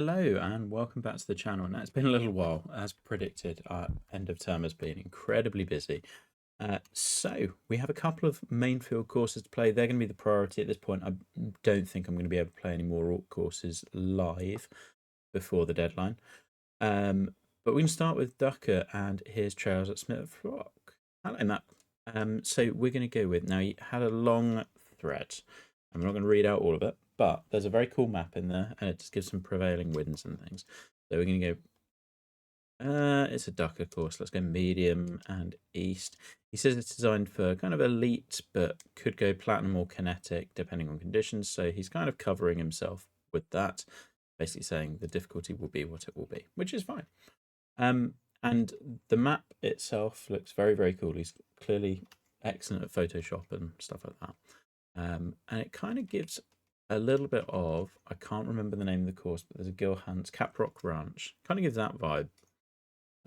Hello and welcome back to the channel. Now it's been a little while, as predicted. Our end of term has been incredibly busy. So we have a couple of main field courses to play. They're going to be the priority at this point. I don't think I'm going to be able to play any more Orc courses live before the deadline. But we can start with Ducker, and here's Trails at Smith Rock. Hello, Matt. So we're going to go with, now you had a long thread. I'm not going to read out all of it, but there's a very cool map in there, and it just gives some prevailing winds and things. So we're going to go, it's a Ducker course. Let's go medium and east. He says it's designed for kind of elite, but could go platinum or kinetic depending on conditions. So he's kind of covering himself with that, basically saying the difficulty will be what it will be, which is fine. And the map itself looks very, very cool. He's clearly excellent at Photoshop and stuff like that. And it kind of gives a little bit of, I can't remember the name of the course, but there's a Gil Hans Caprock Ranch. Kind of gives that vibe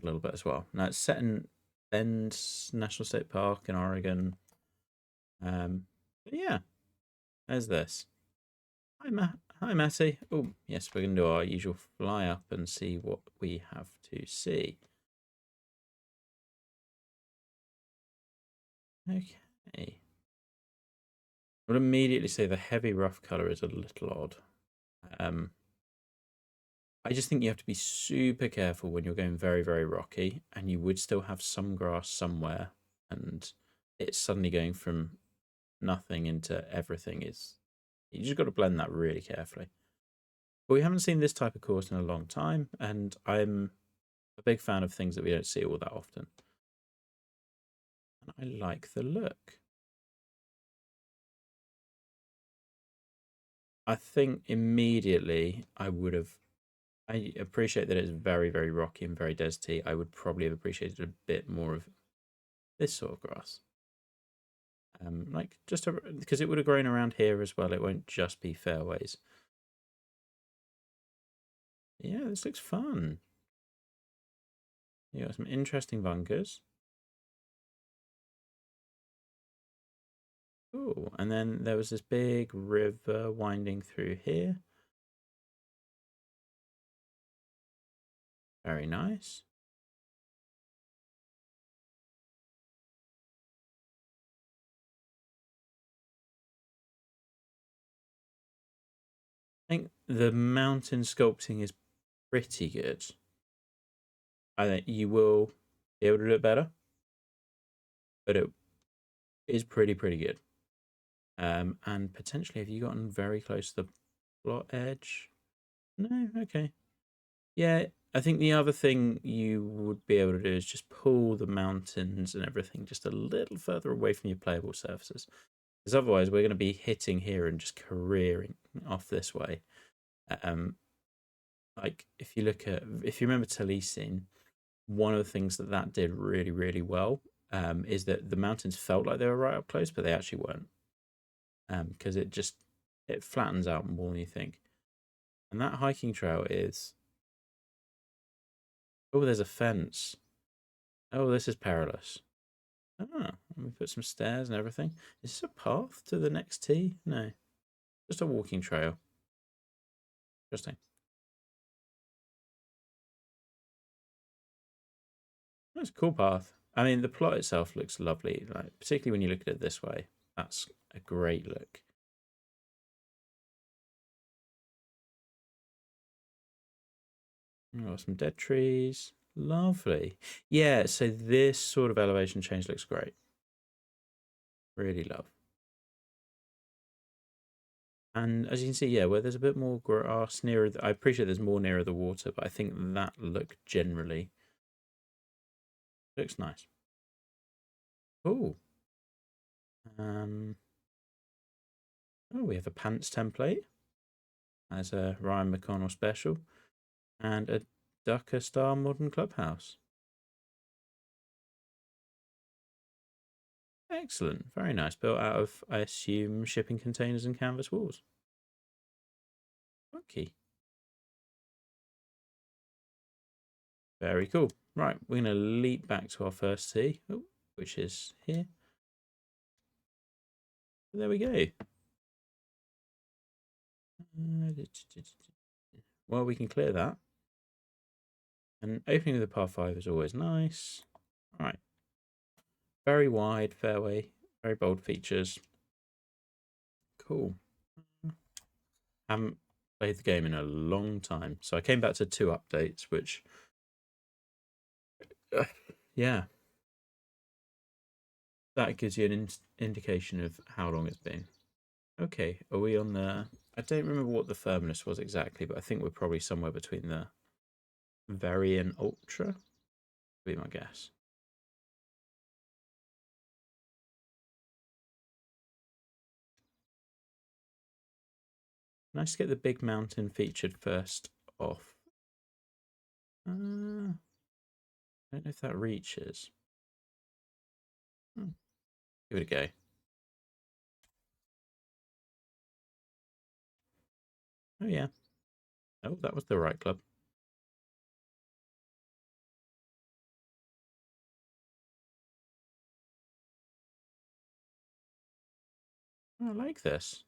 a little bit as well. Now it's set in Bend National State Park in Oregon. But yeah, there's this. Hi, Matty. Oh, yes, we're going to do our usual fly up and see what we have to see. Okay. I would immediately say the heavy rough colour is a little odd. I just think you have to be super careful when you're going very, very rocky, and you would still have some grass somewhere, and it's suddenly going from nothing into everything. You just got to blend that really carefully. But we haven't seen this type of course in a long time, and I'm a big fan of things that we don't see all that often. And I like the look. I think immediately I appreciate that it's very, very rocky and very deserty. I would probably have appreciated a bit more of this sort of grass. Like just because it would have grown around here as well. It won't just be fairways. Yeah, this looks fun. You got some interesting bunkers. Cool. And then there was this big river winding through here. Very nice. I think the mountain sculpting is pretty good. I think you will be able to do it better, but it is pretty good. And potentially, have you gotten very close to the plot edge? No, okay. Yeah, I think the other thing you would be able to do is just pull the mountains and everything just a little further away from your playable surfaces. Because otherwise, we're going to be hitting here and just careering off this way. Like if you remember Taliesin, one of the things that did really, really well is that the mountains felt like they were right up close, but they actually weren't. Because it flattens out more than you think. And that hiking trail is, oh, there's a fence. Oh, this is perilous. Ah, let me put some stairs and everything. Is this a path to the next tee? No, just a walking trail. Interesting. That's a cool path. I mean, the plot itself looks lovely, like particularly when you look at it this way. That's a great look. Oh, some dead trees. Lovely. Yeah, so this sort of elevation change looks great. Really love. And as you can see, yeah, where there's a bit more grass nearer, I appreciate there's more nearer the water, but I think that look generally looks nice. Oh, oh, we have a pants template as a Ryan McConnell special and a Ducker Star modern clubhouse. Excellent, very nice. Built out of, I assume, shipping containers and canvas walls. Okay. Very cool. Right, we're going to leap back to our first tee, which is here. There we go. well, we can clear that. And opening with a par 5 is always nice. All right. Very wide fairway, very bold features. Cool. Haven't played the game in a long time. So I came back to 2 updates, which, yeah, that gives you an indication of how long it's been. Okay, are we on the... I don't remember what the firmness was exactly, but I think we're probably somewhere between the very and ultra, would be my guess. Nice to get the big mountain featured first off. I don't know if that reaches. Give it a go. Oh, yeah. Oh, that was the right club. Oh, I like this.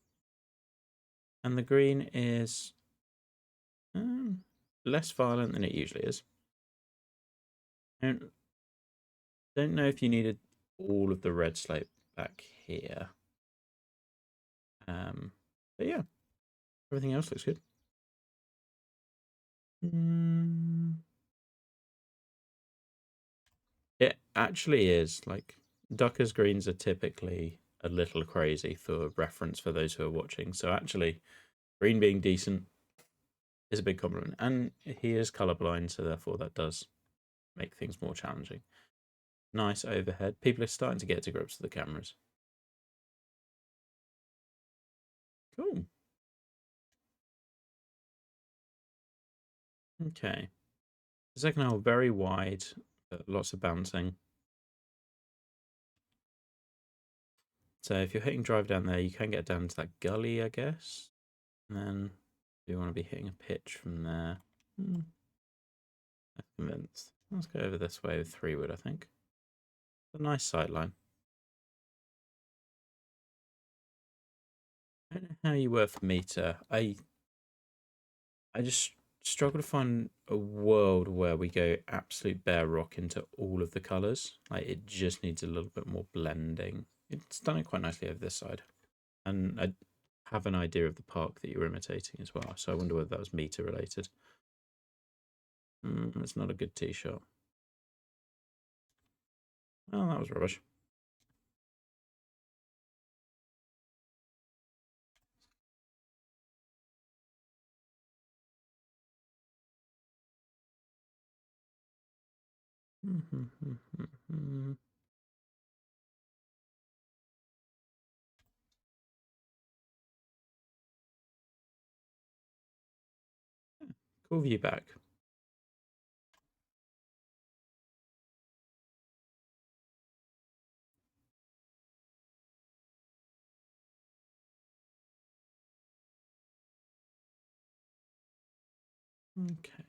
And the green is less violent than it usually is. I don't know if you needed all of the red slope back here. But yeah, everything else looks good. It actually is. Like, Ducker's greens are typically a little crazy for reference for those who are watching. So actually, green being decent is a big compliment. And he is colorblind, so therefore that does make things more challenging. Nice overhead. People are starting to get to grips with the cameras. Cool. Okay. The second hole, very wide, but lots of bouncing. So if you're hitting drive down there, you can get down to that gully, I guess. And then you want to be hitting a pitch from there. I'm convinced. Let's go over this way with 3-wood, I think. A nice sight line. I don't know how you were for meter. I just struggle to find a world where we go absolute bare rock into all of the colours. Like, it just needs a little bit more blending. It's done it quite nicely over this side. And I have an idea of the park that you were imitating as well. So I wonder whether that was meter related. That's not a good tee shot. Oh, that was rubbish. Cool view back. Okay.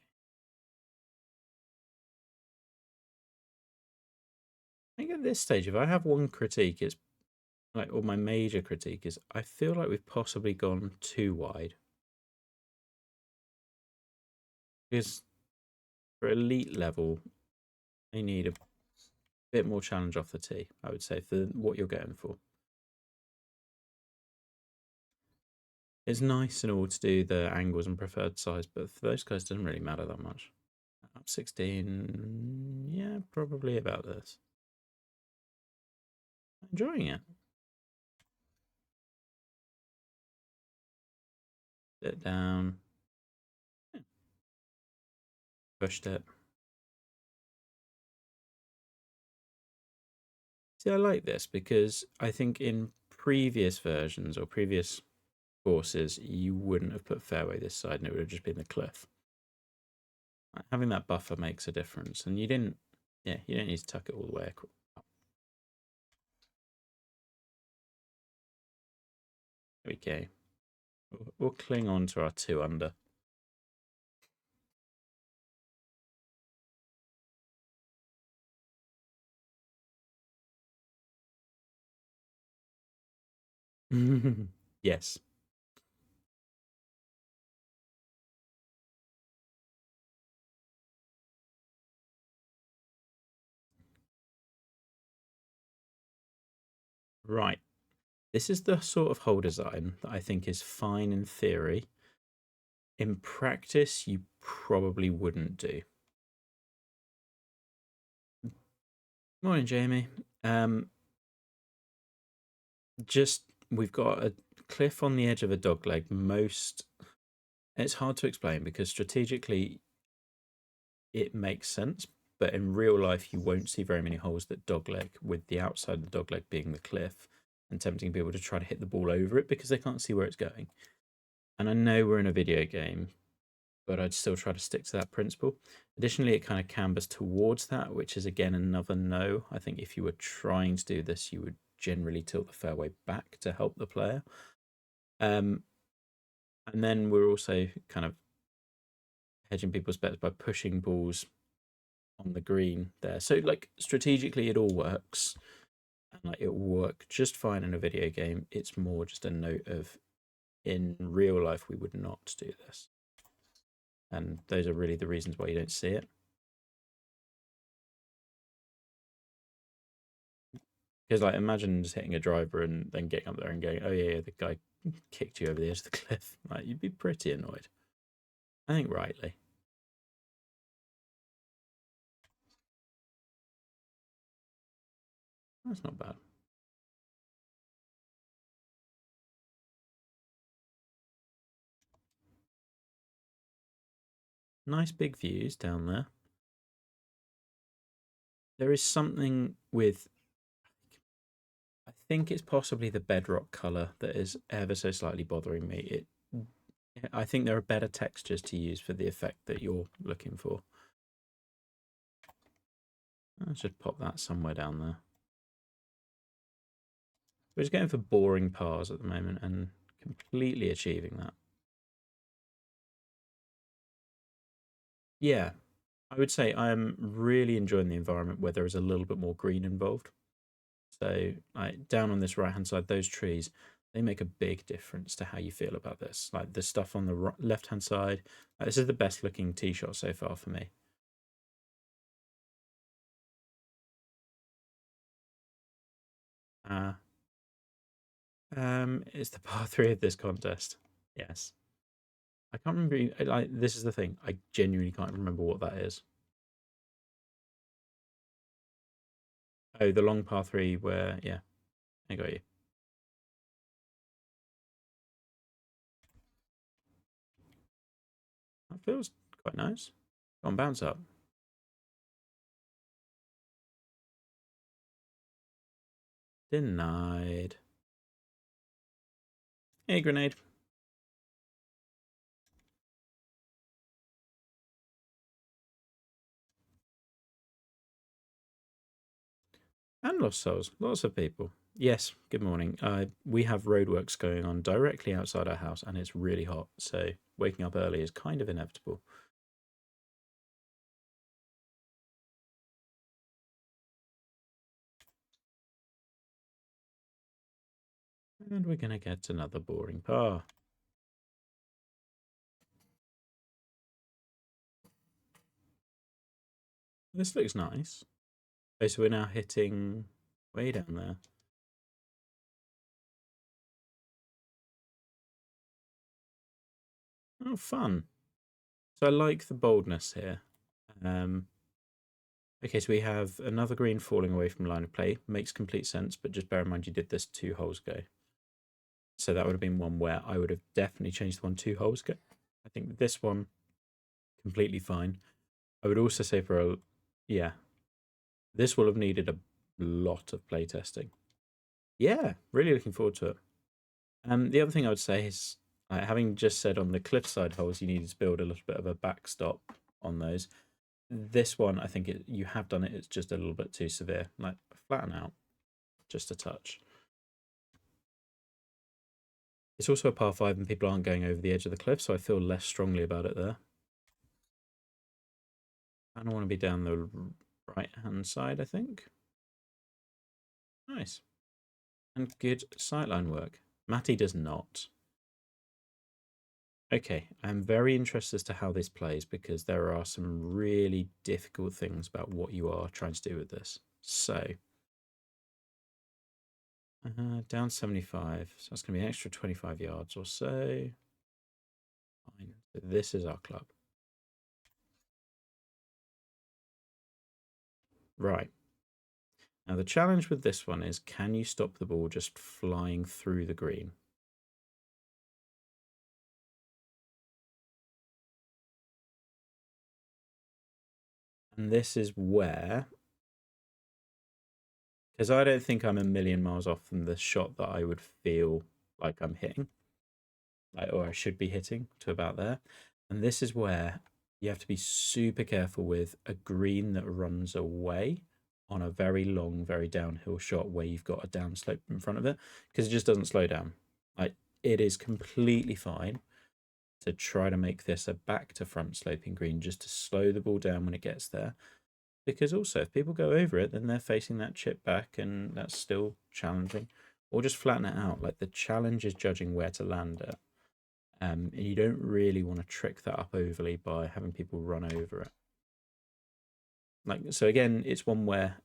I think at this stage, if I have one critique, it's like, or my major critique is, I feel like we've possibly gone too wide. Because for elite level, they need a bit more challenge off the tee, I would say, for what you're going for. It's nice and all to do the angles and preferred size, but for those guys, it doesn't really matter that much. Up 16, yeah, probably about this. Enjoying it. Sit down. Yeah. Pushed it. See, I like this because I think in previous versions or previous courses, you wouldn't have put fairway this side and it would have just been the cliff. Having that buffer makes a difference. And you didn't, yeah, you don't need to tuck it all the way up. There we go. We'll cling on to our 2 under. Yes. Right. This is the sort of hole design that I think is fine in theory. In practice, you probably wouldn't do. Morning, Jamie. Just we've got a cliff on the edge of a dogleg. It's hard to explain because strategically it makes sense, but in real life you won't see very many holes that dogleg, with the outside of the dogleg being the cliff and tempting people to try to hit the ball over it because they can't see where it's going. And I know we're in a video game, but I'd still try to stick to that principle. Additionally, it kind of cambers towards that, which is again another no. I think if you were trying to do this, you would generally tilt the fairway back to help the player. And then we're also kind of hedging people's bets by pushing balls on the green there. So like strategically it all works. And like it will work just fine in a video game. It's more just a note of in real life we would not do this. And those are really the reasons why you don't see it. Because like imagine just hitting a driver and then getting up there and going, oh yeah, the guy kicked you over the edge of the cliff. Like you'd be pretty annoyed. I think rightly. That's not bad. Nice big views down there. There is something with, I think it's possibly the bedrock color that is ever so slightly bothering me. I think there are better textures to use for the effect that you're looking for. Let's just pop that somewhere down there. We're just going for boring pars at the moment and completely achieving that. Yeah, I would say I am really enjoying the environment where there is a little bit more green involved. So like down on this right hand side, those trees, they make a big difference to how you feel about this. Like the stuff on the left hand side, this is the best looking tee shot so far for me. Uh, it's the par three of this contest. Yes, I can't remember. Like this is the thing, I genuinely can't remember what that is. Oh, the long par three where yeah, I got you. That feels quite nice. Go on, bounce up. Denied. Hey, grenade. And lost souls. Lots of people. Yes, good morning. We have roadworks going on directly outside our house and it's really hot, so waking up early is kind of inevitable. And we're going to get another boring par. This looks nice. Okay, so we're now hitting way down there. Oh, fun. So I like the boldness here. Okay, so we have another green falling away from line of play. Makes complete sense, but just bear in mind you did this 2 holes ago. So that would have been one where I would have definitely changed the one 2 holes ago. I think this one, completely fine. I would also say yeah, this will have needed a lot of playtesting. Yeah, really looking forward to it. The other thing I would say is, having just said on the cliffside holes, you needed to build a little bit of a backstop on those. This one, I think you have done it. It's just a little bit too severe. Like flatten out, just a touch. It's also a par 5 and people aren't going over the edge of the cliff, so I feel less strongly about it there. I don't want to be down the right-hand side, I think. Nice. And good sightline work. Matty does not. Okay, I'm very interested as to how this plays because there are some really difficult things about what you are trying to do with this. So, Down 75. So that's going to be an extra 25 yards or so. Fine. So this is our club. Right. Now the challenge with this one is, can you stop the ball just flying through the green? And this is where, because I don't think I'm a million miles off from the shot that I would feel like I'm hitting, or I should be hitting to about there. And this is where you have to be super careful with a green that runs away on a very long, very downhill shot where you've got a downslope in front of it, because it just doesn't slow down. Like, it is completely fine to try to make this a back to front sloping green just to slow the ball down when it gets there. Because also, if people go over it, then they're facing that chip back, and that's still challenging. Or just flatten it out. Like, the challenge is judging where to land it. And you don't really want to trick that up overly by having people run over it. Like, so again, it's one where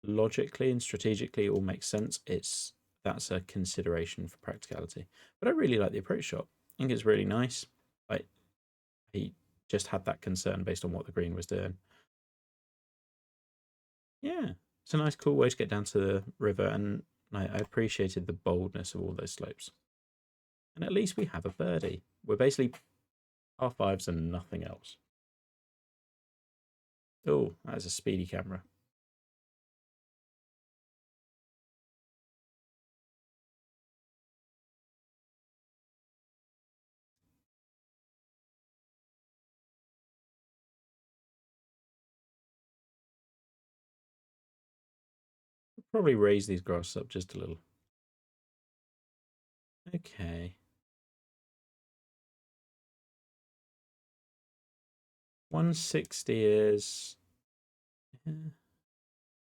logically and strategically it all makes sense. That's a consideration for practicality. But I really like the approach shot. I think it's really nice. I just had that concern based on what the green was doing. Yeah, it's a nice, cool way to get down to the river, and I appreciated the boldness of all those slopes. And at least we have a birdie. We're basically par fives and nothing else. Oh, that is a speedy camera. Probably raise these grasses up just a little. Okay. 160 is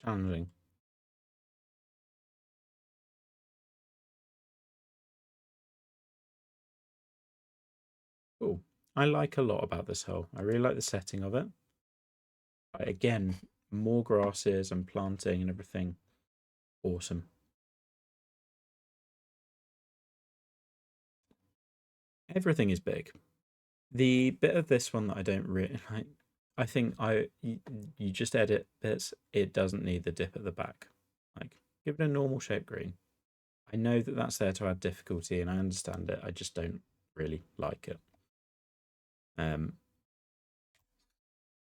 challenging. Cool. I like a lot about this hole. I really like the setting of it. Again, more grasses and planting and everything. Awesome. Everything is big. The bit of this one that I don't really like, I think you just edit bits. It doesn't need the dip at the back. Like, give it a normal shape green. I know that that's there to add difficulty, and I understand it. I just don't really like it.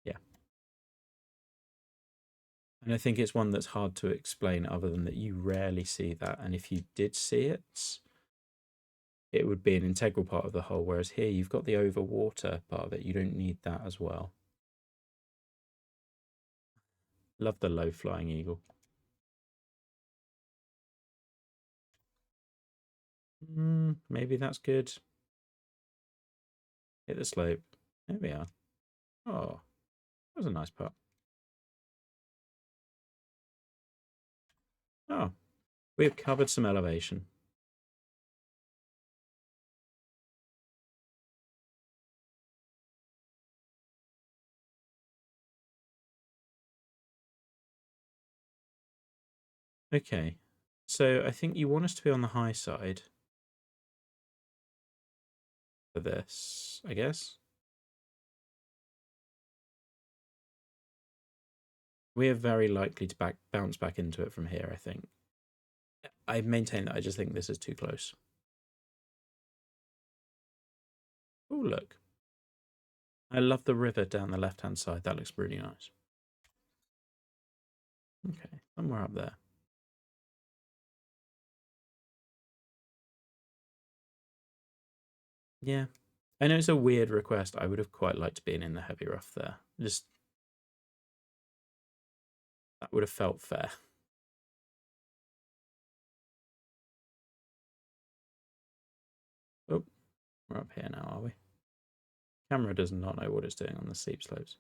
Yeah, and I think it's one that's hard to explain, other than that you rarely see that, and if you did see it, it would be an integral part of the whole. Whereas here, you've got the over water part of it. You don't need that as well. Love the low flying eagle. Maybe that's good. Hit the slope. There we are. Oh, that was a nice putt. Oh, we've covered some elevation. Okay, so I think you want us to be on the high side for this, I guess. We are very likely to bounce back into it from here, I think. I maintain that I just think this is too close. Oh, look. I love the river down the left-hand side. That looks really nice. Okay, somewhere up there. Yeah. I know it's a weird request. I would have quite liked being in the heavy rough there. Just, that would have felt fair. Oh, we're up here now, are we? Camera does not know what it's doing on the steep slopes.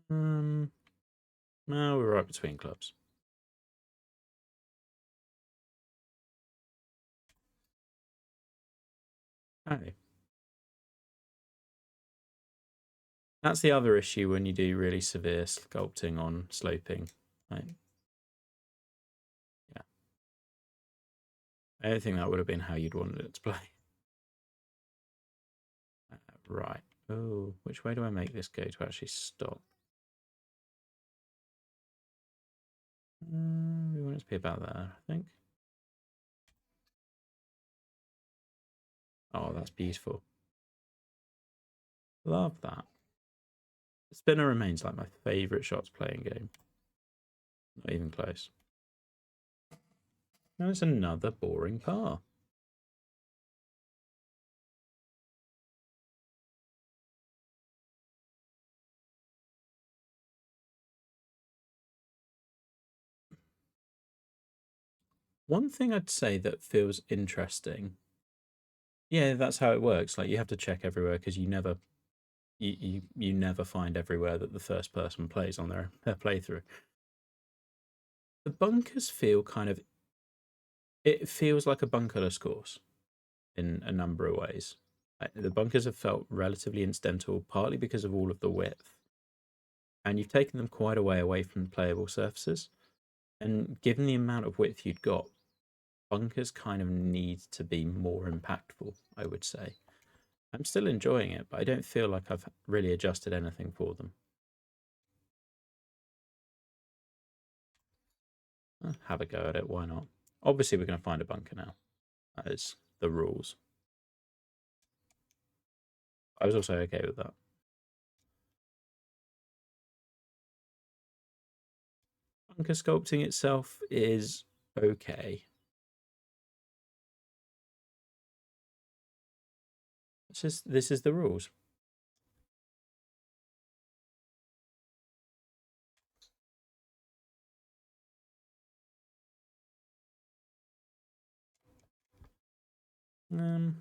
No, we're right between clubs. Hey. That's the other issue when you do really severe sculpting on sloping. Right? Yeah. I don't think that would have been how you'd wanted it to play. Right. Oh, which way do I make this go to actually stop? We want it to be about there, I think. Oh, that's beautiful. Love that. Spinner remains like my favourite shots playing game. Not even close. Now it's another boring par. One thing I'd say that feels interesting. Yeah, that's how it works. Like you have to check everywhere because you never you never find everywhere that the first person plays on their playthrough. The bunkers feel kind of, it feels like a bunkerless course in a number of ways. The bunkers have felt relatively incidental, partly because of all of the width, and you've taken them quite a way away from playable surfaces. And given the amount of width you'd got, bunkers kind of need to be more impactful, I would say. I'm still enjoying it, but I don't feel like I've really adjusted anything for them. Have a go at it, why not? Obviously, we're going to find a bunker now. That is the rules. I was also okay with that. Bunker sculpting itself is okay. This is the rules. I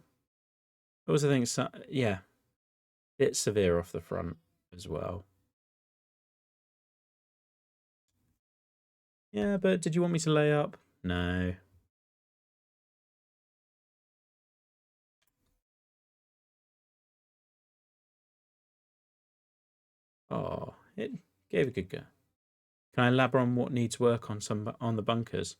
also think so, yeah, it's severe off the front as well. Yeah, but did you want me to lay up? No. Oh, it gave a good go. Can I elaborate on what needs work on the bunkers?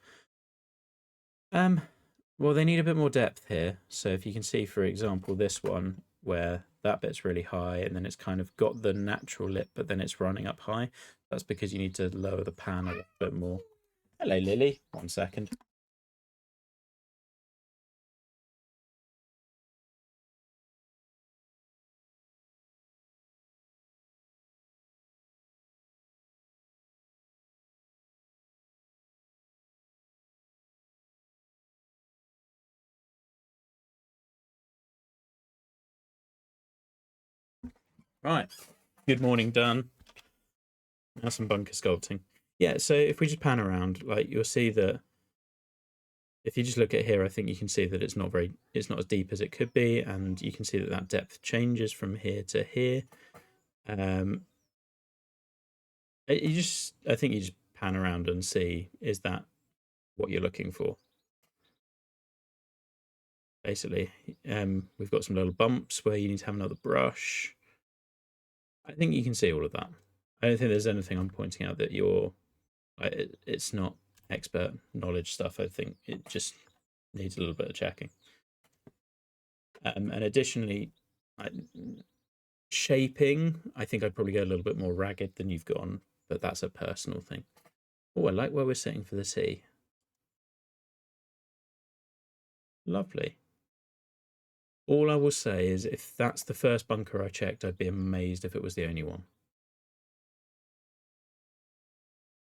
Well, they need a bit more depth here. So if you can see, for example, this one where that bit's really high and then it's kind of got the natural lip, but then it's running up high. That's because you need to lower the pan a little bit more. Hello, Lily. 1 second. Right. Good morning, Dan. Now some bunker sculpting. Yeah, so if we just pan around, like you'll see that if you just look at here, I think you can see that it's not as deep as it could be, and you can see that that depth changes from here to here. I think you just pan around and see, is that what you're looking for? Basically, we've got some little bumps where you need to have another brush. I think you can see all of that. I don't think there's anything I'm pointing out that it's not expert knowledge stuff. I think it just needs a little bit of checking. And additionally, shaping, I think I'd probably go a little bit more ragged than you've gone, but that's a personal thing. Oh, I like where we're sitting for the tea. Lovely. All I will say is if that's the first bunker I checked, I'd be amazed if it was the only one.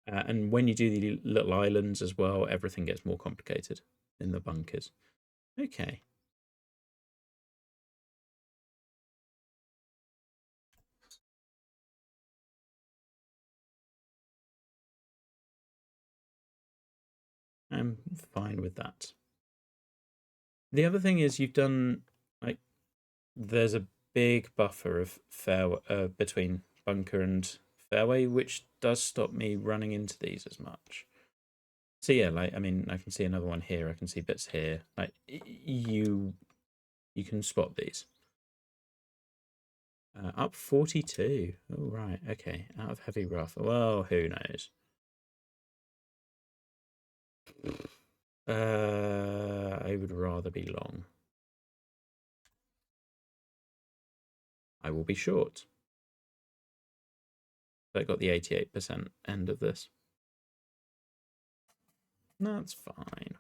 And when you do the little islands as well, everything gets more complicated in the bunkers. Okay. I'm fine with that. The other thing is you've done, like, there's a big buffer of fairway between bunker and fairway, which does stop me running into these as much. So yeah, like, I mean, I can see another one here. I can see bits here. Like, you can spot these. Up 42. Oh, right. Okay. Out of heavy rough. Well, who knows? I would rather be long. I will be short. I got the 88% end of this. That's fine.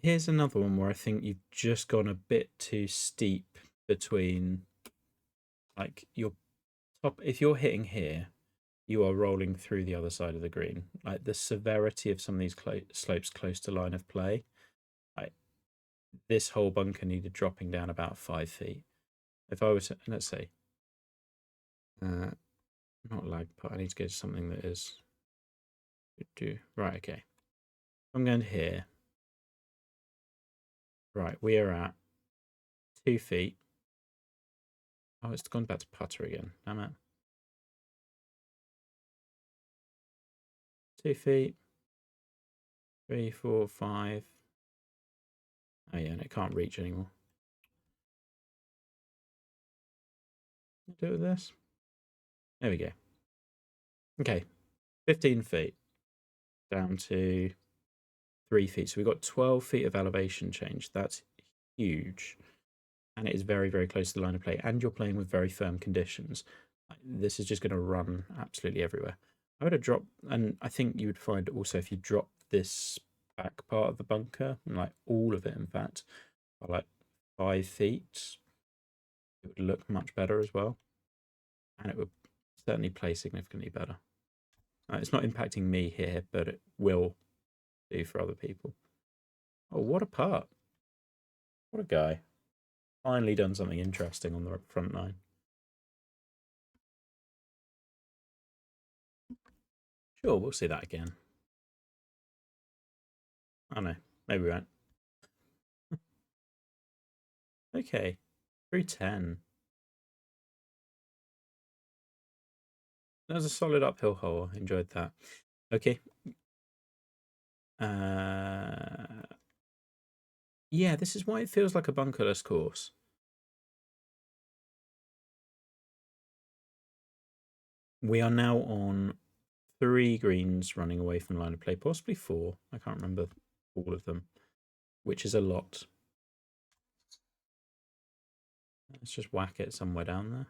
Here's another one where I think you've just gone a bit too steep between, like, your top. If you're hitting here, you are rolling through the other side of the green. Like, the severity of some of these slopes close to line of play, like, this whole bunker needed dropping down about 5 feet. If I was to, let's say, not lag, but I need to go to something that is, right, okay. I'm going here. Right, we are at 2 feet. Oh, it's gone back to putter again. Damn it. 2 feet. 3, 4, 5. Oh yeah, and it can't reach anymore. Do it with this. There we go. Okay, 15 feet down to 3 feet. So we've got 12 feet of elevation change. That's huge. And it is very, very close to the line of play. And you're playing with very firm conditions. This is just going to run absolutely everywhere. I would have dropped, and I think you would find also if you drop this back part of the bunker, like all of it, in fact, by like 5 feet, it would look much better as well. And it would certainly play significantly better. It's not impacting me here, but it will do for other people. Oh, what a putt. What a guy. Finally done something interesting on the front nine. Sure, we'll see that again. Oh no, maybe we won't. Okay, through 10. That was a solid uphill hole. Enjoyed that. Okay. Yeah, this is why it feels like a bunkerless course. We are now on 3 greens running away from line of play, possibly 4. I can't remember all of them, which is a lot. Let's just whack it somewhere down there.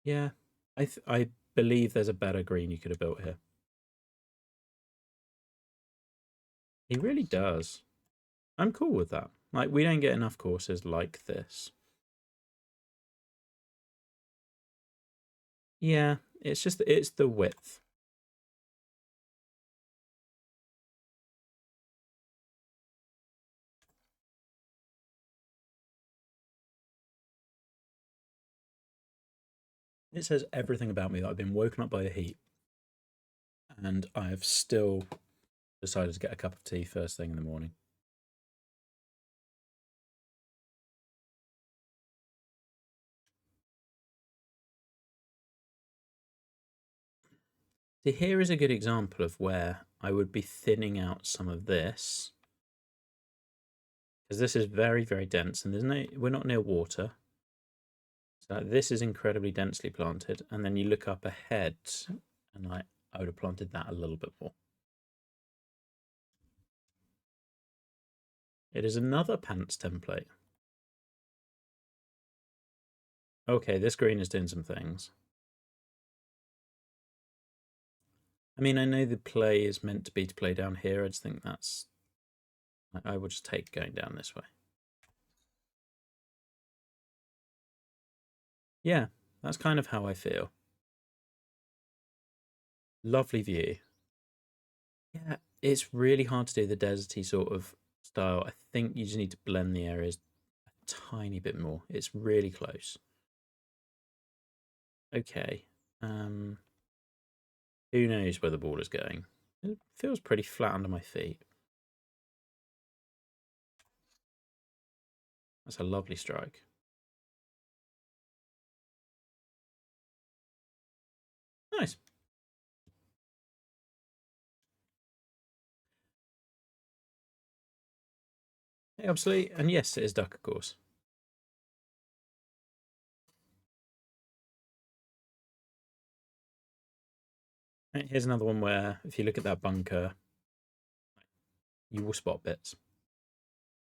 Yeah, I believe there's a better green you could have built here. He really does. I'm cool with that. Like, we don't get enough courses like this. Yeah, it's the width. It says everything about me that I've been woken up by the heat, and I have still decided to get a cup of tea first thing in the morning. So here is a good example of where I would be thinning out some of this, because this is very, very dense, and we're not near water. So this is incredibly densely planted, and then you look up ahead, and I would have planted that a little bit more. It is another pants template. Okay, this green is doing some things. I mean, I know the play is meant to be to play down here. I just think that's... I will just take going down this way. Yeah, that's kind of how I feel. Lovely view. Yeah, it's really hard to do the deserty sort of style. I think you just need to blend the areas a tiny bit more. It's really close. Okay. Who knows where the ball is going? It feels pretty flat under my feet. That's a lovely strike. Nice. Hey, obsolete. And yes, it is duck, of course. Right, here's another one where if you look at that bunker, you will spot bits.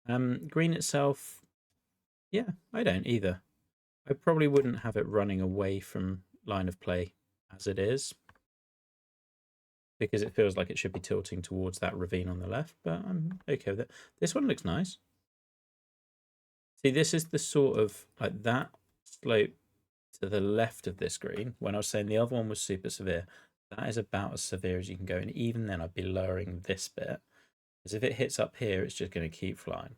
Green itself, yeah, I don't either. I probably wouldn't have it running away from line of play as it is, because it feels like it should be tilting towards that ravine on the left, but I'm okay with it. This one looks nice. See, this is the sort of, like, that slope to the left of this green, when I was saying the other one was super severe, that is about as severe as you can go. And even then, I'd be lowering this bit, because if it hits up here, it's just going to keep flying.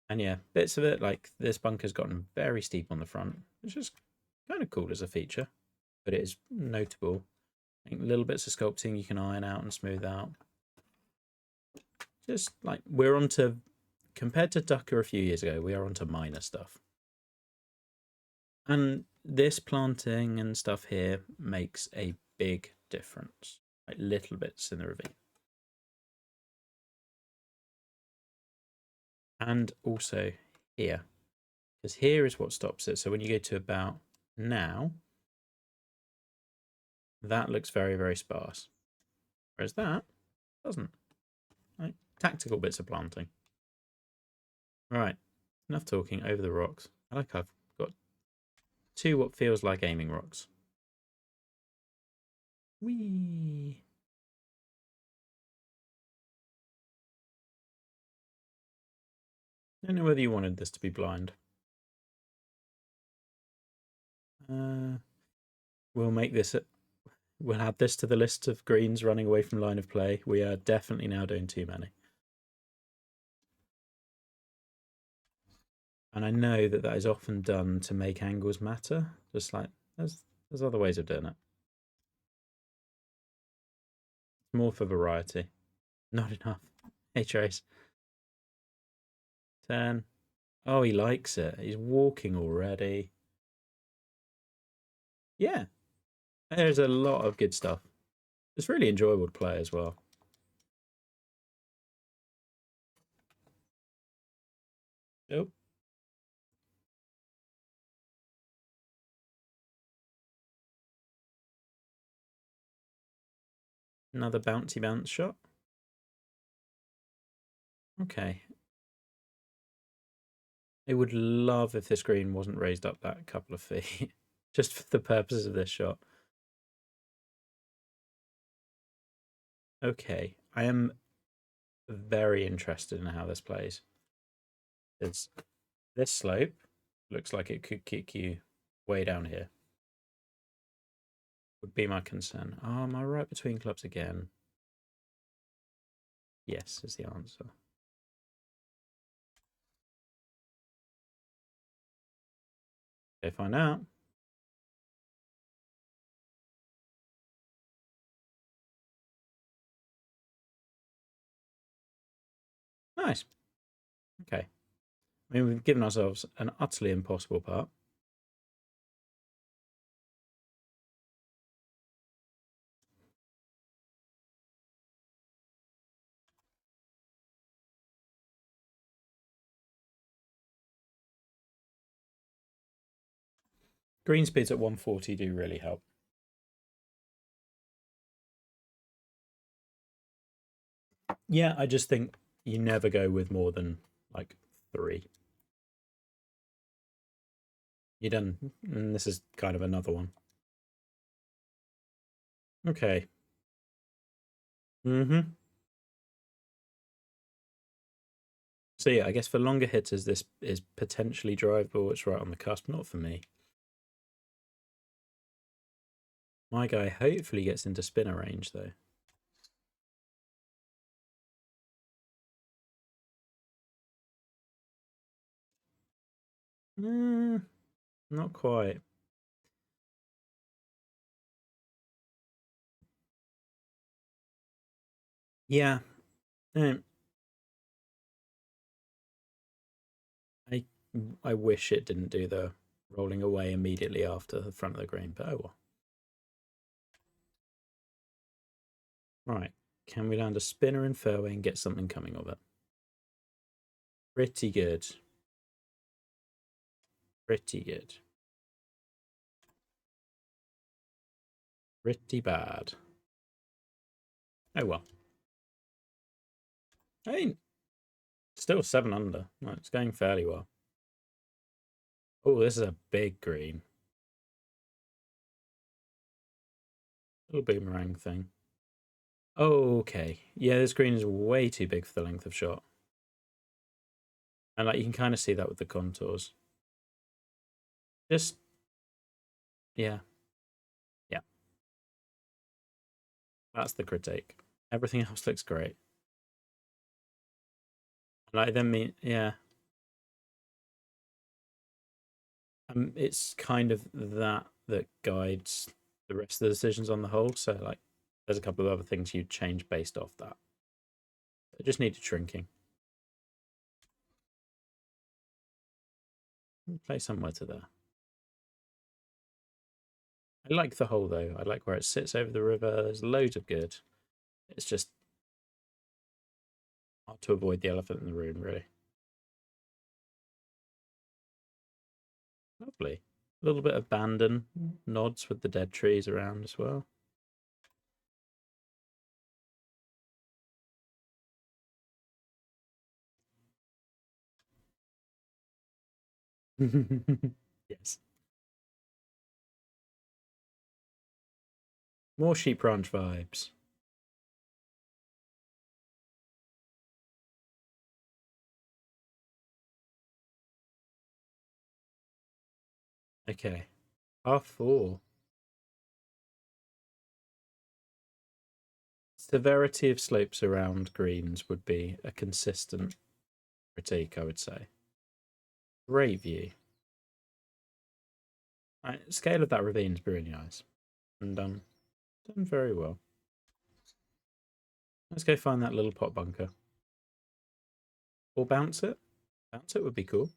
And yeah, bits of it, like this bunker's gotten very steep on the front, which is kind of cool as a feature, but it is notable. I think little bits of sculpting you can iron out and smooth out. Just like we're onto, compared to Ducker a few years ago, we are onto minor stuff. And this planting and stuff here makes a big difference. Like little bits in the ravine. And also here, because here is what stops it. So when you go to about now, that looks very, very sparse. Whereas that doesn't. Right? Tactical bits of planting. Right, enough talking over the rocks. I like I've got two what feels like aiming rocks. Whee! I don't know whether you wanted this to be blind. We'll make this. We'll add this to the list of greens running away from line of play. We are definitely now doing too many. And I know that that is often done to make angles matter. Just like there's other ways of doing it. It's more for variety. Not enough. Hey Trace. 10. Oh, he likes it. He's walking already. Yeah, there's a lot of good stuff. It's really enjoyable to play as well. Oh, another bouncy bounce shot. Okay. I would love if this green wasn't raised up that couple of feet, just for the purposes of this shot. Okay, I am very interested in how this plays. It's this slope looks like it could kick you way down here. Would be my concern. Oh, am I right between clubs again? Yes, is the answer. Okay, find out. Nice. Okay. I mean, we've given ourselves an utterly impossible part. Green speeds at 140 do really help. Yeah, I just think you never go with more than like 3. You're done. And this is kind of another one. Okay. So yeah, I guess for longer hitters, this is potentially drivable. It's right on the cusp. Not for me. My guy hopefully gets into spinner range though. Not quite. Yeah. Um, I I wish it didn't do the rolling away immediately after the front of the green, but oh well. Right. Can we land a spinner in fairway and get something coming of it? Pretty good. Pretty good. Pretty bad. Oh well. I mean, still 7 under. No, it's going fairly well. Oh, this is a big green. Little boomerang thing. Oh, okay. Yeah, this green is way too big for the length of shot. And like you can kind of see that with the contours. Just yeah. Yeah. That's the critique. Everything else looks great. Like then me yeah. It's kind of that guides the rest of the decisions on the whole. So like there's a couple of other things you'd change based off that. It just needed shrinking. Play somewhere to there. I like the hole though. I like where it sits over the river. There's loads of good. It's just hard to avoid the elephant in the room, really. Lovely. A little bit of abandon nods with the dead trees around as well. Yes. More sheep ranch vibes. Okay. R4. Severity of slopes around greens would be a consistent critique, I would say. Great view. Scale of that ravine is really nice. And done very well. Let's go find that little pot bunker. Or bounce it. Bounce it would be cool.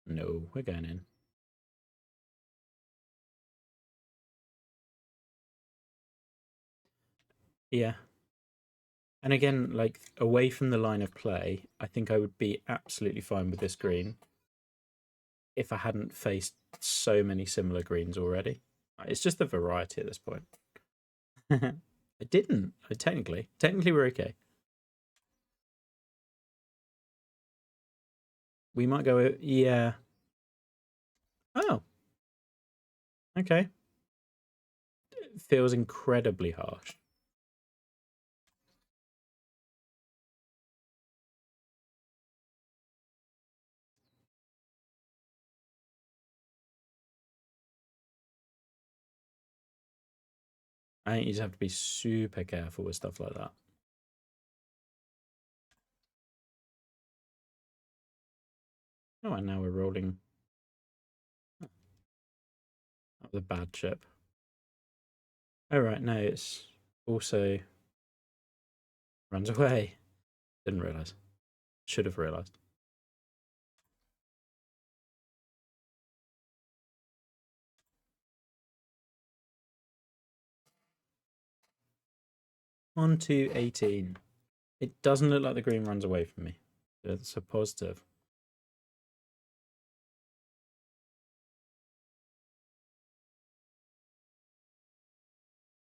No, we're going in. Yeah. And again, like away from the line of play, I think I would be absolutely fine with this green if I hadn't faced so many similar greens already. It's just the variety at this point. I didn't. Technically, we're okay. We might go. Yeah. Oh, okay. It feels incredibly harsh. I think you just have to be super careful with stuff like that. Oh, and now we're rolling. That was a bad chip. Oh, right. No, it's also runs away. Didn't realise. Should have realised. On to 18. It doesn't look like the green runs away from me. It's a positive.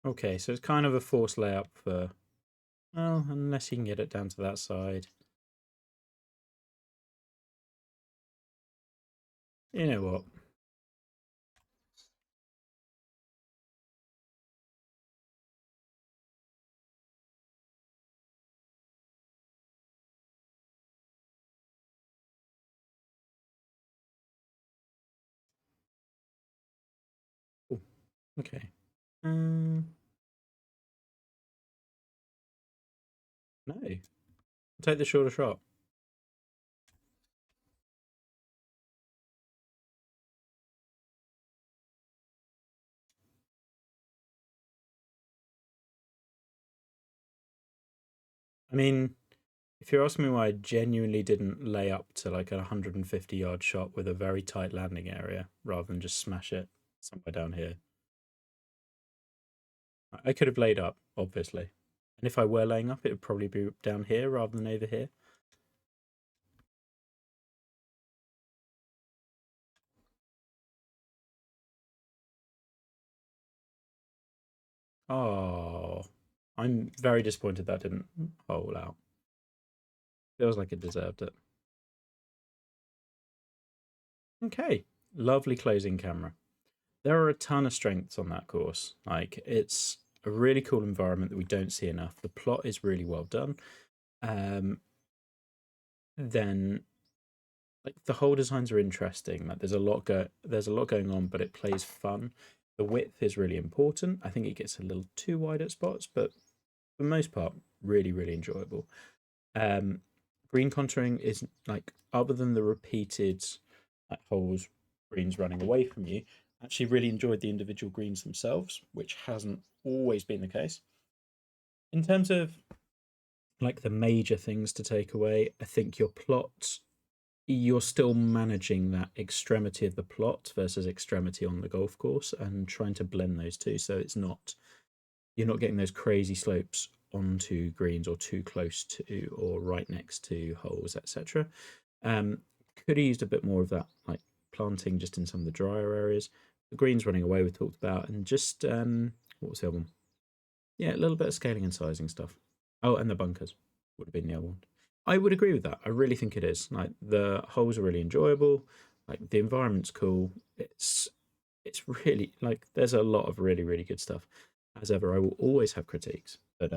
Okay, so it's kind of a forced layup for, well, unless you can get it down to that side. You know what? Ooh, okay. No. I'll take the shorter shot. I mean, if you're asking me why I genuinely didn't lay up to like a 150-yard shot with a very tight landing area rather than just smash it somewhere down here, I could have laid up, obviously. And if I were laying up, it would probably be down here rather than over here. Oh, I'm very disappointed that didn't hole out. Feels like it deserved it. Okay, lovely closing camera. There are a ton of strengths on that course. Like, it's a really cool environment that we don't see enough. The plot is really well done. Then like the whole designs are interesting. Like there's a lot going on, but it plays fun. The width is really important. I think it gets a little too wide at spots, but for the most part, really, really enjoyable. Um, green contouring is like, other than the repeated like holes, greens running away from you, actually really enjoyed the individual greens themselves, which hasn't always been the case. In terms of like the major things to take away, I think your plot, you're still managing that extremity of the plot versus extremity on the golf course and trying to blend those two, so it's not, you're not getting those crazy slopes onto greens or too close to or right next to holes, etc. Could have used a bit more of that, like planting just in some of the drier areas. The greens running away we talked about, and just what was the other one? Yeah, a little bit of scaling and sizing stuff. Oh, and the bunkers would have been the other one. I would agree with that. I really think it is. Like the holes are really enjoyable. Like the environment's cool. It's really like there's a lot of really, really good stuff. As ever, I will always have critiques, but